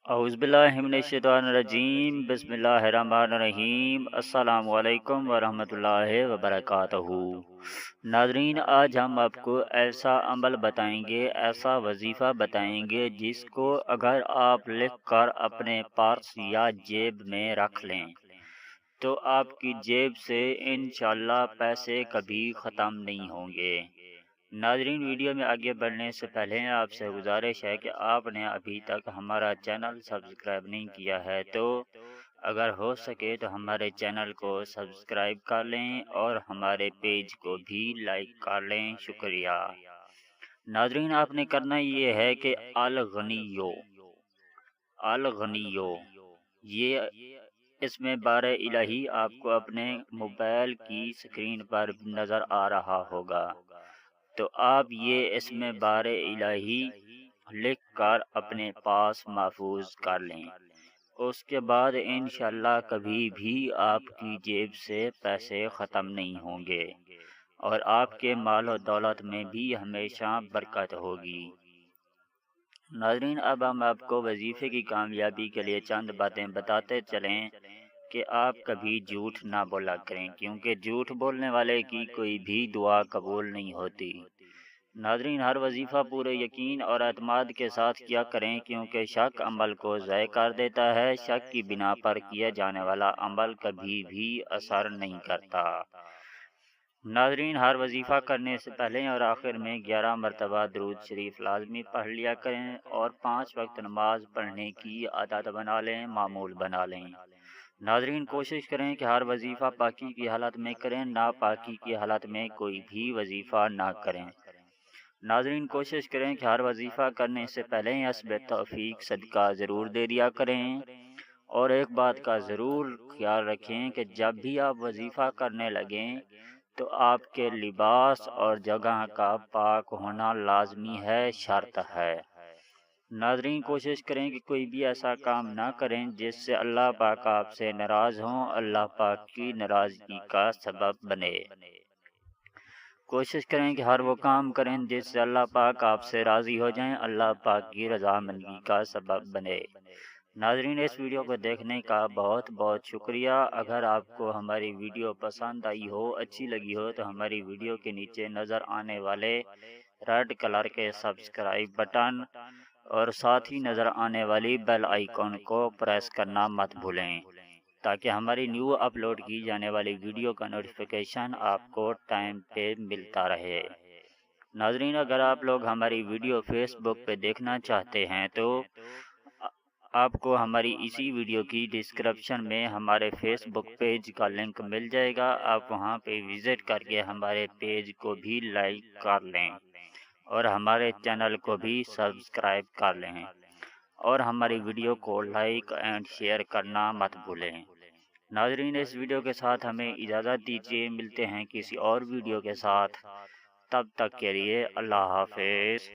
اعوذ باللہ من الشیطان الرجیم بسم اللہ الرحمن الرحیم السلام علیکم ورحمۃ اللہ وبرکاتہ۔ ناظرین، آج ہم آپ کو ایسا عمل بتائیں گے، ایسا وظیفہ بتائیں گے جس کو اگر آپ لکھ کر اپنے پرس یا جیب میں رکھ لیں تو آپ کی جیب سے انشاءاللہ پیسے کبھی ختم نہیں ہوں گے۔ ناظرین، ویڈیو میں آگے بڑھنے سے پہلے آپ سے گزارش ہے کہ آپ نے ابھی تک ہمارا چینل سبسکرائب نہیں کیا ہے تو اگر ہو سکے تو ہمارے چینل کو سبسکرائب کر لیں اور ہمارے پیج کو بھی لائک کر لیں۔ شکریہ۔ ناظرین، آپ نے کرنا یہ ہے کہ الغنیو یہ اس میں بار الہی آپ کو اپنے موبائل کی سکرین پر نظر آ رہا ہوگا، تو آپ یہ اس میں بار الہی لکھ کر اپنے پاس محفوظ کر لیں۔ اس کے بعد انشاءاللہ کبھی بھی آپ کی جیب سے پیسے ختم نہیں ہوں گے اور آپ کے مال و دولت میں بھی ہمیشہ برکت ہوگی۔ ناظرین، اب ہم آپ کو وظیفے کی کامیابی کے لیے چند باتیں بتاتے چلیں کہ آپ کبھی جھوٹ نہ بولا کریں، کیونکہ جھوٹ بولنے والے کی کوئی بھی دعا قبول نہیں ہوتی۔ ناظرین، ہر وظیفہ پورے یقین اور اعتماد کے ساتھ کیا کریں، کیونکہ شک عمل کو ضائع کر دیتا ہے۔ شک کی بنا پر کیا جانے والا عمل کبھی بھی اثر نہیں کرتا۔ ناظرین، ہر وظیفہ کرنے سے پہلے اور آخر میں 11 مرتبہ درود شریف لازمی پڑھ لیا کریں اور 5 وقت نماز پڑھنے کی عادت بنا لیں، معمول بنا لیں۔ ناظرین، کوشش کریں کہ ہر وظیفہ پاکی کی حالت میں کریں، ناپاکی کی حالت میں کوئی بھی وظیفہ نہ کریں۔ ناظرین، کوشش کریں کہ ہر وظیفہ کرنے سے پہلے حسب توفیق صدقہ ضرور دے دیا کریں، اور ایک بات کا ضرور خیال رکھیں کہ جب بھی آپ وظیفہ کرنے لگیں تو آپ کے لباس اور جگہ کا پاک ہونا لازمی ہے، شرط ہے۔ ناظرین، کوشش کریں کہ کوئی بھی ایسا کام نہ کریں جس سے اللہ پاک آپ سے ناراض ہوں، اللہ پاک کی ناراضگی کا سبب بنے۔ کوشش کریں کہ ہر وہ کام کریں جس سے اللہ پاک آپ سے راضی ہو جائیں، اللہ پاک کی رضامندی کا سبب بنے۔ ناظرین، اس ویڈیو کو دیکھنے کا بہت بہت شکریہ۔ اگر آپ کو ہماری ویڈیو پسند آئی ہو، اچھی لگی ہو تو ہماری ویڈیو کے نیچے نظر آنے والے ریڈ کلر کے سبسکرائب بٹن اور ساتھ ہی نظر آنے والی بیل آئیکن کو پریس کرنا مت بھولیں، تاکہ ہماری نیو اپلوڈ کی جانے والی ویڈیو کا نوٹیفیکیشن آپ کو ٹائم پہ ملتا رہے۔ ناظرین، اگر آپ لوگ ہماری ویڈیو فیس بک پہ دیکھنا چاہتے ہیں تو آپ کو ہماری اسی ویڈیو کی ڈسکرپشن میں ہمارے فیس بک پیج کا لنک مل جائے گا، آپ وہاں پہ وزٹ کر کے ہمارے پیج کو بھی لائک کر لیں اور ہمارے چینل کو بھی سبسکرائب کر لیں اور ہماری ویڈیو کو لائک اینڈ شیئر کرنا مت بھولیں۔ ناظرین، اس ویڈیو کے ساتھ ہمیں اجازت دیجیے، ملتے ہیں کسی اور ویڈیو کے ساتھ، تب تک کے لیے اللہ حافظ۔